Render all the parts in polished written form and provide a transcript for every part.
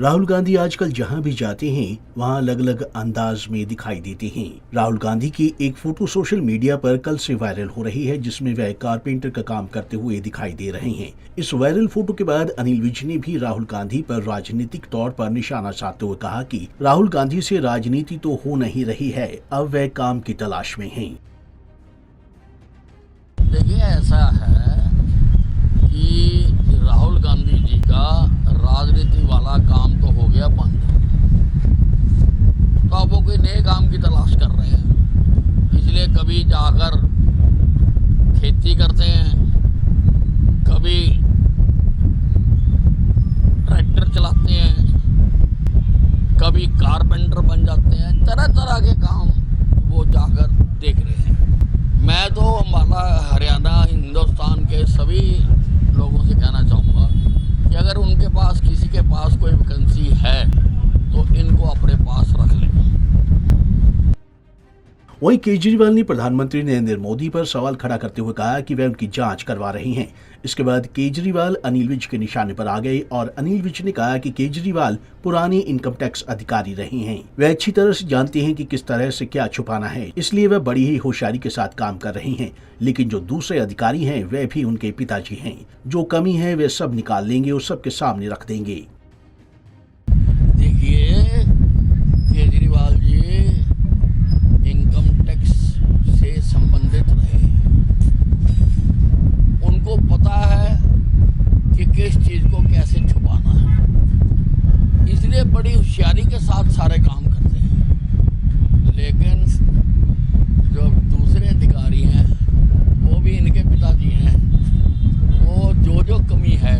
राहुल गांधी आजकल जहां भी जाते हैं वहां अलग अलग अंदाज में दिखाई देते हैं। राहुल गांधी की एक फोटो सोशल मीडिया पर कल से वायरल हो रही है, जिसमें वह कारपेंटर का काम करते हुए दिखाई दे रहे हैं। इस वायरल फोटो के बाद अनिल विज ने भी राहुल गांधी पर राजनीतिक तौर पर निशाना साधते हुए कहा कि राहुल गांधी से राजनीति तो हो नहीं रही है, अब वह काम की तलाश में हैं। देखिए, ऐसा है कि राहुल गांधी जी का राजनीति वाला काम तो हो गया बंद, तो अब वो कोई नए काम की तलाश कर रहे हैं। इसलिए कभी जाकर खेती करते हैं, कभी ट्रैक्टर चलाते हैं, कभी कारपेंटर बन जाते हैं। तरह तरह के काम वो जाकर देख रहे हैं। मैं तो अम्बाला, हरियाणा, हिंदुस्तान के सभी लोगों से कहना चाहूँगा कि अगर उनके पास, किसी के पास कोई वैकेंसी है तो इनको अपने पास रख लें। वहीं केजरीवाल ने प्रधानमंत्री नरेंद्र मोदी पर सवाल खड़ा करते हुए कहा कि वह उनकी जांच करवा रहे हैं। इसके बाद केजरीवाल अनिल विज के निशाने पर आ गए और अनिल विज ने कहा कि केजरीवाल पुराने इनकम टैक्स अधिकारी रहे हैं, वे अच्छी तरह से जानते हैं कि किस तरह से क्या छुपाना है, इसलिए वह बड़ी ही होशियारी के साथ काम कर रहे हैं। लेकिन जो दूसरे अधिकारी हैं वे भी उनके पिताजी हैं, जो कमी है वे सब निकाल लेंगे और सबके सामने रख देंगे। देखिए, केजरीवाल जी इनकम टैक्स से संबंधित रहे, उनको पता है कि किस चीज को कैसे छुपाना है, इसलिए बड़ी होशियारी के साथ सारे काम करते हैं। लेकिन जो दूसरे अधिकारी हैं वो भी इनके पिताजी हैं, वो जो कमी है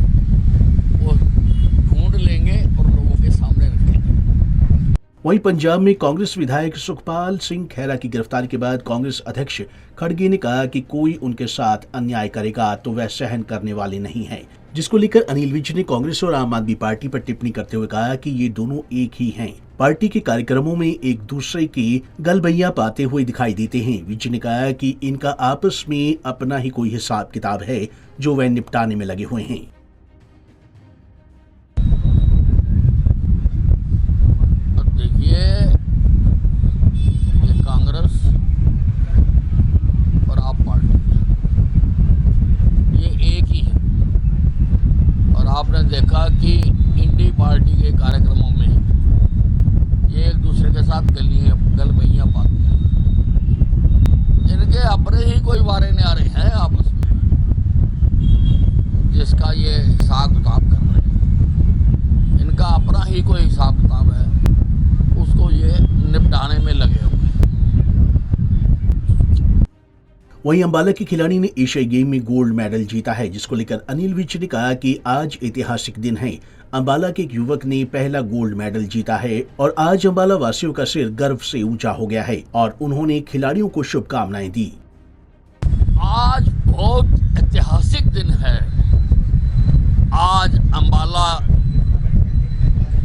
वो ढूंढ लेंगे और लोगों के सामने रखेंगे। वहीं पंजाब में कांग्रेस विधायक सुखपाल सिंह खैरा की गिरफ्तारी के बाद कांग्रेस अध्यक्ष खड़गे ने कहा कि कोई उनके साथ अन्याय करेगा तो वह सहन करने वाले नहीं है, जिसको लेकर अनिल विज ने कांग्रेस और आम आदमी पार्टी पर टिप्पणी करते हुए कहा कि ये दोनों एक ही हैं। पार्टी के कार्यक्रमों में एक दूसरे की गलबैया पाते हुए दिखाई देते हैं। विज ने कहा कि इनका आपस में अपना ही कोई हिसाब किताब है जो वह निपटाने में लगे हुए हैं। ये कांग्रेस और आप पार्टी ये एक ही है, और आपने देखा कि इंडी पार्टी के कार्यक्रमों में ये एक दूसरे के साथ गलबैयां पाते हैं। इनके अपने ही कोई वारे न्यारे हैं आपस में, जिसका ये हिसाब किताब कर रहे हैं। इनका अपना ही कोई हिसाब किताब है, उसको ये निपटाने में लगे हुए हैं। वहीं अंबाला के खिलाड़ी ने एशियाई गेम में गोल्ड मेडल जीता है, जिसको लेकर अनिल विज ने कहा कि आज ऐतिहासिक दिन है। अंबाला के एक युवक ने पहला गोल्ड मेडल जीता है और आज अंबाला वासियों का सिर गर्व से ऊंचा हो गया है और उन्होंने खिलाड़ियों को शुभकामनाएं दी। आज बहुत ऐतिहासिक दिन है। आज अंबाला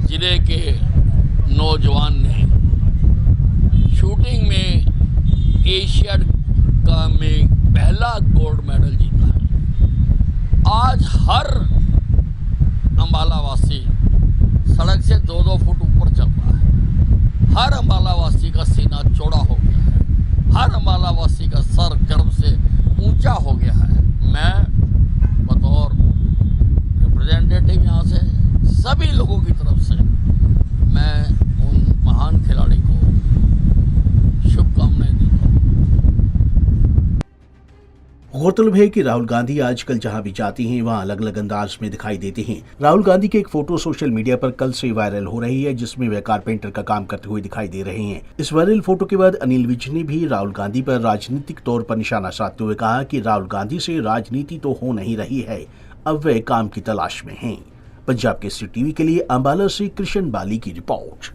जिले के नौजवान ने शूटिंग में एशिया का में पहला गोल्ड मेडल जीता है। आज हर अंबाला वासी सड़क से 2-2 फुट ऊपर चल रहा है। हर अंबाला वासी का सीना चौड़ा हो गया है। हर अंबाला वासी का सर गर्व से ऊंचा हो गया है। मैं बतौर रिप्रेजेंटेटिव यहाँ से सभी लोगों की तरफ से मैं उन महान खिलाड़ी को शुभकामनाएं देता हूँ। गौरतलब है कि राहुल गांधी आजकल जहां भी जाते हैं वहां अलग अलग अंदाज में दिखाई देते हैं। राहुल गांधी की एक फोटो सोशल मीडिया पर कल से वायरल हो रही है, जिसमें वे कारपेंटर का काम करते हुए दिखाई दे रहे हैं। इस वायरल फोटो के बाद अनिल विज ने भी राहुल गांधी पर राजनीतिक तौर पर निशाना साधते हुए कहा कि राहुल गांधी से राजनीति तो हो नहीं रही है, अब वे काम की तलाश में हैं। पंजाब केसरी टीवी के लिए अंबाला से कृष्ण बाली की रिपोर्ट।